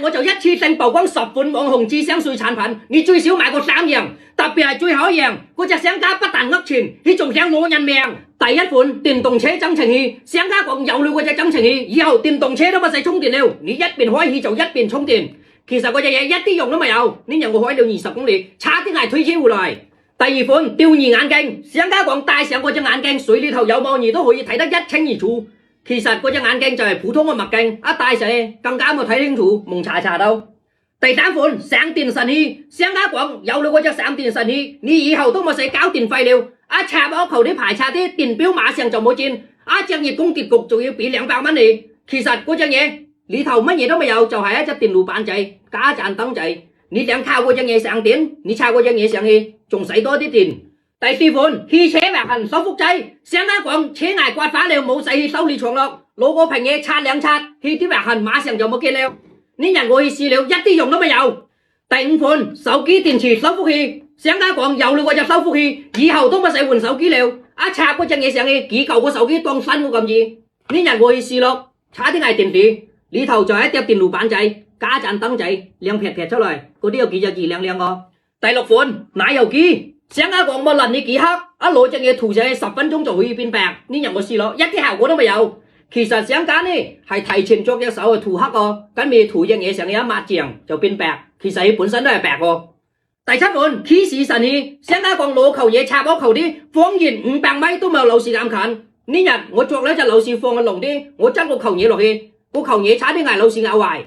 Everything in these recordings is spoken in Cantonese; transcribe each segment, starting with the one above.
我就一次性曝光10款網紅智商稅產品，你最少買過3樣，特別係最後一樣，嗰隻商家不但呃錢，佢仲想攞人命。第一款電動車增程器，商家講有了嗰隻增程器，以後電動車都唔使充電了，你一邊開氣就一邊充電。其實嗰隻嘢一啲用都沒有，呢日我開了20公里，差啲係推車回來。第二款釣魚眼鏡，商家講戴上嗰隻眼鏡，水裏頭有冇魚都可以睇得一清二楚。其實嗰隻眼鏡就係普通嘅墨鏡，一戴上更加冇睇清楚，蒙查查到。第三款省電神器，商家講有了嗰隻省電神器，你以後都冇使交電費了。一插屋求啲排插啲電表馬上就冇轉，一隻月供結局就要俾200蚊你。其實嗰隻嘢裏頭乜嘢都未有，就係一隻電路板仔加盞燈仔。你想靠嗰隻嘢省電，你插嗰隻嘢上去仲使多啲電。第四款汽車劃痕修復劑，商家講車牙刮花了冇使去修理床落，攞個平嘢擦2擦，去啲劃痕馬上就冇見了。呢日我去試了，一啲用都未有。第五款手機電池修復器，商家講有了嗰隻修復器，以後都唔使換手機了，一插嗰隻嘢上去，幾嚿個手機當新咁易。呢日我去試咯，差啲係電池，裏頭就係一碟電路板仔，加盞燈仔，亮撇撇出嚟，嗰啲有幾隻字亮亮個。第六款奶油機，商家講無論你幾黑，一攞隻嘢塗上去10分鐘就可以變白。呢日我試咯，一啲效果都未有。其實商家呢係提前作隻手去塗黑個，跟住塗隻嘢上去一抹醬就變白。其實佢本身都係白個。第七款 Kiss 神器，商家講攞球嘢插我球啲，方圓500米都冇老鼠咁近。呢日我作咗隻老鼠放嘅籠啲，我執個球嘢落去，個球嘢差啲嗌老鼠咬壞。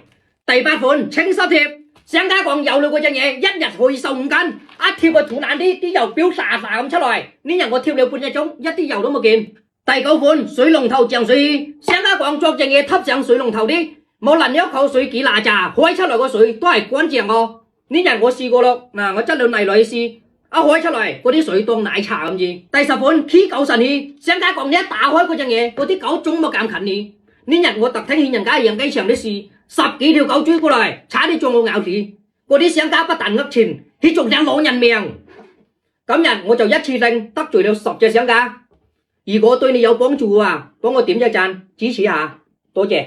第八款清濕貼，商家講有了嗰隻嘢，一日可以瘦5斤，一貼個肚腩啲油標沙沙咁出來。呢日我貼了半隻鐘，一啲油都冇見。第九款水龍頭醬水器，商家講作隻嘢吸上水龍頭啲，無論一口水幾邋遢，開出來個水都係乾淨個。呢日我試過咯，嗱我執了泥嚟試，一開出嚟嗰啲水當奶茶咁似。第10款 K 狗神器，商家講你一打開嗰隻嘢，嗰啲狗總冇咁近你。呢日我特登去人家養雞場啲試，10幾條狗追過嚟，差啲將我咬死。嗰啲商家不但呃錢，佢仲想攞人命。今日我就一次性得罪了10隻商家。如果對你有幫助嘅話，幫我點一讚支持下，多謝。